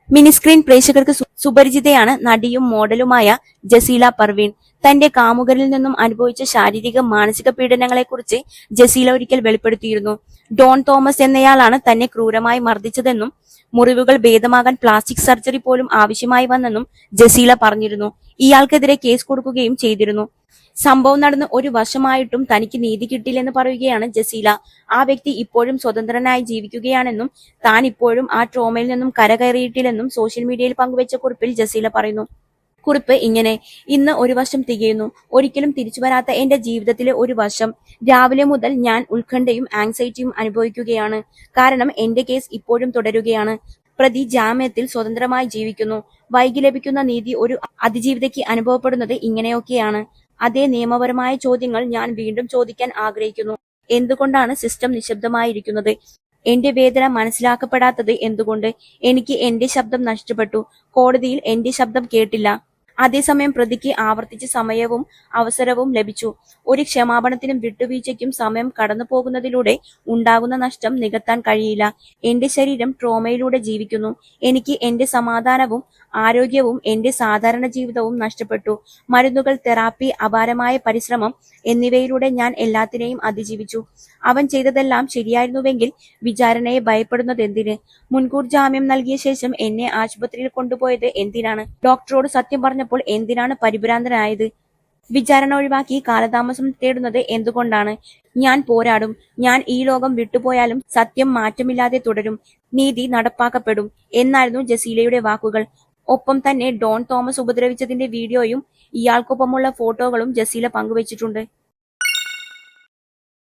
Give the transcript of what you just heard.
Mini screen പ്രേക്ഷകർക്ക് സുപരിചിതയാണ് നടിയും മോഡലുമായ ജസീല പർവീൺ. തന്റെ കാമുകരിൽ നിന്നും അനുഭവിച്ച ശാരീരിക മാനസിക പീഡനങ്ങളെക്കുറിച്ച് ജസീല ഒരിക്കൽ വെളിപ്പെടുത്തിയിരുന്നു. ഡോൺ തോമസ് എന്നയാളാണ് തന്നെ ക്രൂരമായി മർദ്ദിച്ചതെന്നും മുറിവുകൾ ഭേദമാകാൻ പ്ലാസ്റ്റിക് സർജറി പോലും ആവശ്യമായി വന്നെന്നും ജസീല പറഞ്ഞിരുന്നു. ഇയാൾക്കെതിരെ കേസ് കൊടുക്കുകയും ചെയ്തിരുന്നു. സംഭവം നടന്ന് 1 വർഷമായിട്ടും തനിക്ക് നീതി കിട്ടിയില്ലെന്ന് പറയുകയാണ് ജസീല. ആ വ്യക്തി ഇപ്പോഴും സ്വതന്ത്രനായി ജീവിക്കുകയാണെന്നും താൻ ഇപ്പോഴും ആ ട്രോമയിൽ നിന്നും കരകയറിയിട്ടില്ലെന്നും സോഷ്യൽ മീഡിയയിൽ പങ്കുവച്ച കുറിപ്പിൽ ജസീല പറയുന്നു. കുറിപ്പ് ഇങ്ങനെ: ഇന്ന് 1 വർഷം തികയുന്നു. ഒരിക്കലും തിരിച്ചു വരാത്ത എന്റെ ജീവിതത്തിലെ 1 വർഷം. രാവിലെ മുതൽ ഞാൻ ഉത്കണ്ഠയും ആങ്സൈറ്റിയും അനുഭവിക്കുകയാണ്. കാരണം എന്റെ കേസ് ഇപ്പോഴും തുടരുകയാണ്. പ്രതി ജാമ്യത്തിൽ സ്വതന്ത്രമായി ജീവിക്കുന്നു. വൈകി ലഭിക്കുന്ന നീതി ഒരു അതിജീവിതയ്ക്ക് അനുഭവപ്പെടുന്നത് ഇങ്ങനെയൊക്കെയാണ്. അതേ നിയമപരമായ ചോദ്യങ്ങൾ ഞാൻ വീണ്ടും ചോദിക്കാൻ ആഗ്രഹിക്കുന്നു. എന്തുകൊണ്ടാണ് സിസ്റ്റം നിശബ്ദമായിരിക്കുന്നത്? എന്റെ വേദന മനസ്സിലാക്കപ്പെടാത്തത് എന്തുകൊണ്ട്? എനിക്ക് എന്റെ ശബ്ദം നഷ്ടപ്പെട്ടു. കോടതിയിൽ എന്റെ ശബ്ദം കേട്ടില്ല. അതേസമയം പ്രതിക്ക് ആവർത്തിച്ച് സമയവും അവസരവും ലഭിച്ചു. ഒരു ക്ഷമാപണത്തിനും വിട്ടുവീഴ്ചയ്ക്കും സമയം കടന്നു പോകുന്നതിലൂടെ ഉണ്ടാകുന്ന നഷ്ടം നികത്താൻ കഴിയില്ല. എന്റെ ശരീരം ട്രോമയിലൂടെ ജീവിക്കുന്നു. എനിക്ക് എന്റെ സമാധാനവും ആരോഗ്യവും എന്റെ സാധാരണ ജീവിതവും നഷ്ടപ്പെട്ടു. മരുന്നുകൾ, തെറാപ്പി, അപാരമായ പരിശ്രമം എന്നിവയിലൂടെ ഞാൻ എല്ലാത്തിനെയും അതിജീവിച്ചു. അവൻ ചെയ്തതെല്ലാം ശരിയായിരുന്നുവെങ്കിൽ വിചാരണയെ ഭയപ്പെടുന്നതെന്തിന്? മുൻകൂർ ജാമ്യം നൽകിയ ശേഷം എന്നെ ആശുപത്രിയിൽ കൊണ്ടുപോയത് എന്തിനാണ്? ഡോക്ടറോട് സത്യം പറഞ്ഞപ്പോൾ എന്തിനാണ് പരിഭ്രാന്തനായത്? വിചാരണ ഒഴിവാക്കി കാലതാമസം തേടുന്നത് എന്തുകൊണ്ടാണ്? ഞാൻ പോരാടും. ഞാൻ ഈ ലോകം വിട്ടുപോയാലും സത്യം മാറ്റമില്ലാതെ തുടരും. നീതി നടപ്പാക്കപ്പെടും എന്നായിരുന്നു ജസീലയുടെ വാക്കുകൾ. ഒപ്പം തന്നെ ഡോൺ തോമസ് ഉപദ്രവിച്ചതിന്റെ വീഡിയോയും ഇയാൾക്കൊപ്പമുള്ള ഫോട്ടോകളും ജസീല പങ്കുവച്ചിട്ടുണ്ട്.